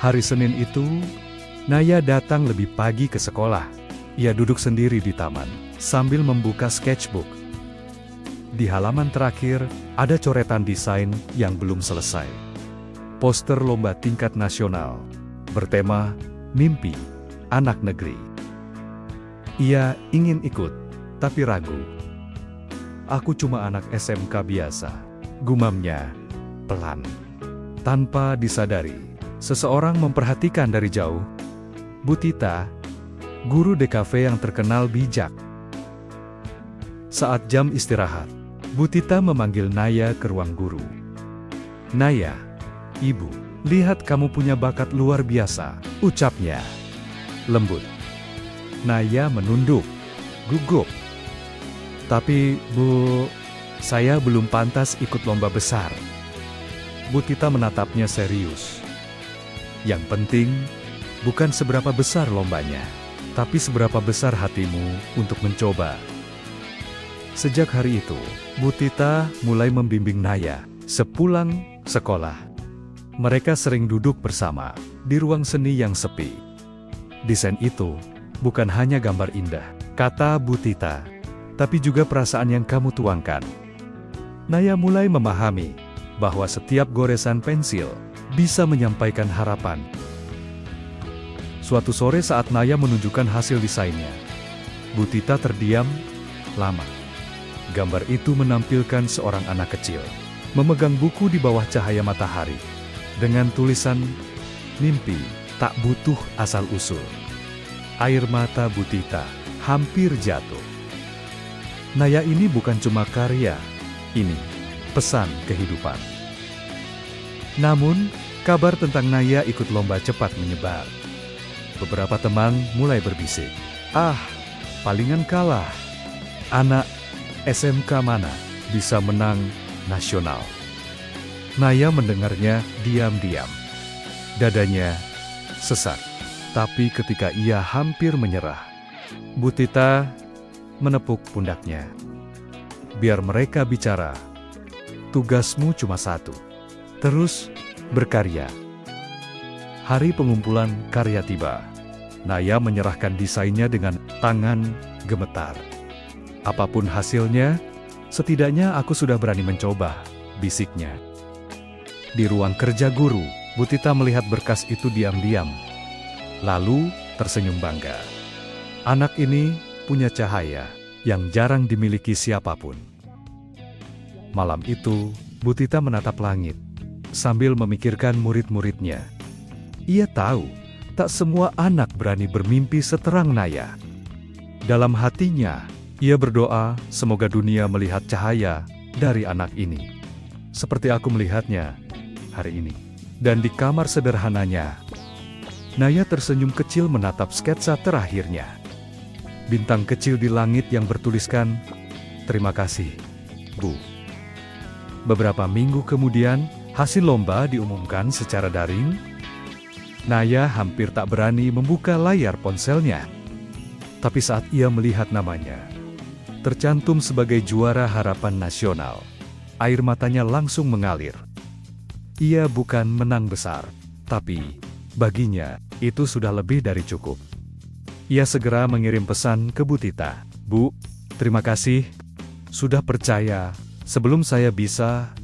Hari Senin itu, Naya datang lebih pagi ke sekolah. Ia duduk sendiri di taman, sambil membuka sketchbook. Di halaman terakhir, ada coretan desain yang belum selesai. Poster lomba tingkat nasional, bertema, Mimpi Anak Negeri. Ia ingin ikut, tapi ragu. Aku cuma anak SMK biasa, gumamnya, pelan. Tanpa disadari, seseorang memperhatikan dari jauh. Bu Tita, guru DKV yang terkenal bijak. Saat jam istirahat, Bu Tita memanggil Naya ke ruang guru. Naya, Ibu, lihat kamu punya bakat luar biasa, ucapnya. Lembut. Naya menunduk, gugup. Tapi, Bu, saya belum pantas ikut lomba besar. Bu Tita menatapnya serius. Yang penting, bukan seberapa besar lombanya, tapi seberapa besar hatimu untuk mencoba. Sejak hari itu, Bu Tita mulai membimbing Naya sepulang sekolah. Mereka sering duduk bersama di ruang seni yang sepi. Desain itu bukan hanya gambar indah, kata Bu Tita, tapi juga perasaan yang kamu tuangkan. Naya mulai memahami bahwa setiap goresan pensil bisa menyampaikan harapan. Suatu sore saat Naya menunjukkan hasil desainnya, Bu Tita terdiam lama. Gambar itu menampilkan seorang anak kecil, memegang buku di bawah cahaya matahari, dengan tulisan, Mimpi tak butuh asal-usul. Air mata Bu Tita hampir jatuh. Naya ini bukan cuma karya, ini pesan kehidupan. Namun, kabar tentang Naya ikut lomba cepat menyebar. Beberapa teman mulai berbisik, palingan kalah. Anak SMK mana bisa menang nasional? Naya mendengarnya diam-diam. Dadanya sesak. Tapi ketika ia hampir menyerah, Bu Tita menepuk pundaknya. Biar mereka bicara. Tugasmu cuma satu. Terus berkarya. Hari pengumpulan karya tiba. Naya menyerahkan desainnya dengan tangan gemetar. Apapun hasilnya, setidaknya aku sudah berani mencoba, bisiknya. Di ruang kerja guru, Bu Tita melihat berkas itu diam-diam. Lalu tersenyum bangga. Anak ini punya cahaya yang jarang dimiliki siapapun. Malam itu, Bu Tita menatap langit, sambil memikirkan murid-muridnya. Ia tahu, tak semua anak berani bermimpi seterang Naya. Dalam hatinya, ia berdoa semoga dunia melihat cahaya dari anak ini. Seperti aku melihatnya hari ini. Dan di kamar sederhananya, Naya tersenyum kecil menatap sketsa terakhirnya. Bintang kecil di langit yang bertuliskan, "Terima kasih, Bu." Beberapa minggu kemudian, hasil lomba diumumkan secara daring. Naya hampir tak berani membuka layar ponselnya. Tapi saat ia melihat namanya tercantum sebagai juara harapan nasional, air matanya langsung mengalir. Ia bukan menang besar, tapi baginya itu sudah lebih dari cukup. Ia segera mengirim pesan ke Bu Tita. Bu, terima kasih sudah percaya sebelum saya bisa.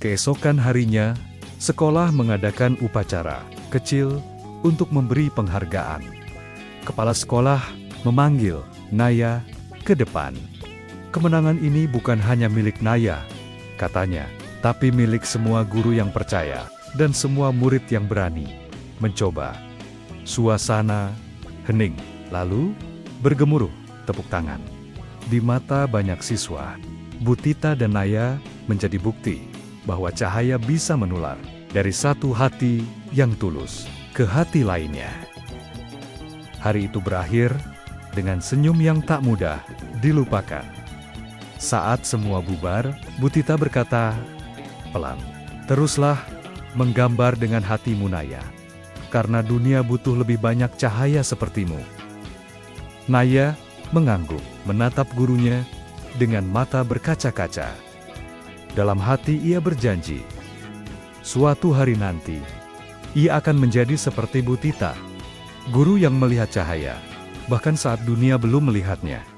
Keesokan harinya, sekolah mengadakan upacara kecil untuk memberi penghargaan. Kepala sekolah memanggil Naya ke depan. Kemenangan ini bukan hanya milik Naya, katanya, tapi milik semua guru yang percaya dan semua murid yang berani mencoba. Suasana hening, lalu bergemuruh tepuk tangan. Di mata banyak siswa, Bu Tita dan Naya menjadi bukti bahwa cahaya bisa menular dari satu hati yang tulus ke hati lainnya. Hari itu berakhir dengan senyum yang tak mudah dilupakan. Saat semua bubar, Bu Tita berkata pelan, "Teruslah menggambar dengan hatimu, Naya. Karena dunia butuh lebih banyak cahaya sepertimu." Naya mengangguk, menatap gurunya dengan mata berkaca-kaca. Dalam hati ia berjanji, suatu hari nanti, ia akan menjadi seperti Bu Tita, guru yang melihat cahaya, bahkan saat dunia belum melihatnya.